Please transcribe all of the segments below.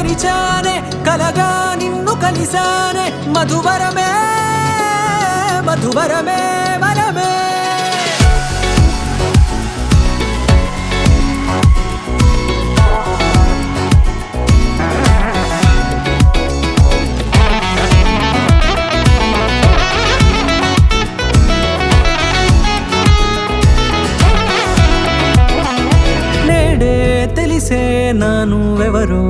తెరిచానే కలగా నిన్ను కలిసానే మధువరమే మధువరమే వరమే తెలిసే నానువెవరో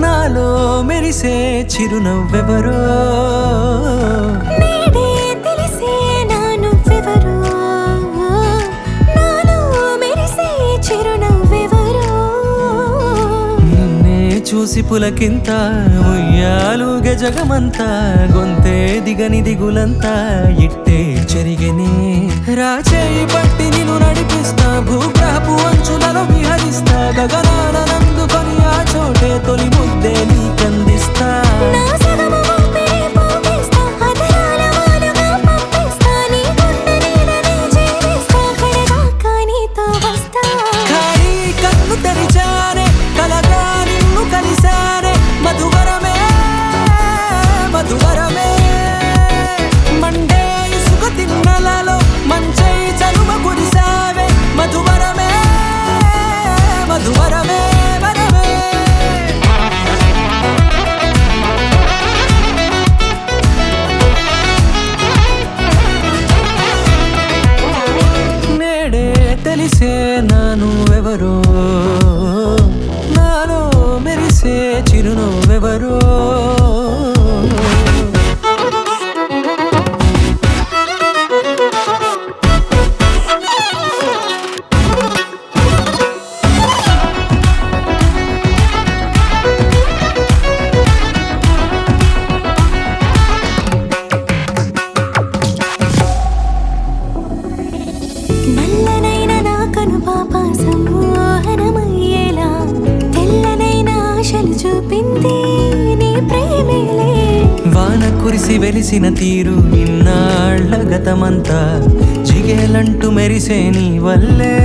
నాలో మెరిసే చిరునవ్వెవరో నేడే తెలిసే నానువెవరో నాలో మెరిసే చిరునవ్వెవరో నిన్నే చూసి పులకింత ఉయ్యాలుగే జగమంతా గొంతే దిగని దిగులంతా ఇట్టే చెరిగెనే రాచేయి పట్టి నిన్ను నడిపిస్తా భూగ్రహపు అంచులలో విహరిస్తా గగనాన నందుకొని ఆ చోటే తొలి ముద్దే నీకందిస్తా నా సగము ఊపిరి పోగేస్తా అదరాల వాలుగా పంపిస్తా నీ గుండె నీడనే జీవిస్తా కడదాకా నీతో వస్తా ఖాళీ కన్ను తెరిచానే కలగా నిన్ను కలిసానే మధువరమే మధువరమే మండే ఇసుక తిన్నలలో మంచై చలువ కురిసావే మధువరమే మధువరమే వరమే నేడే తెలిసే నానువెవరో నాలో మెరిసే చిరునవ్వెవరో నల్లనైన నా కనుపాప సమ్మోహనమయ్యేలా తెల్లనైన ఆశలు చూపింది నీ ప్రేమేలే వాన కురిసి వెలిసిన తీరు ఇన్నాళ్ల గతమంతా జిగేలంటూ మెరిసే నీ వల్లే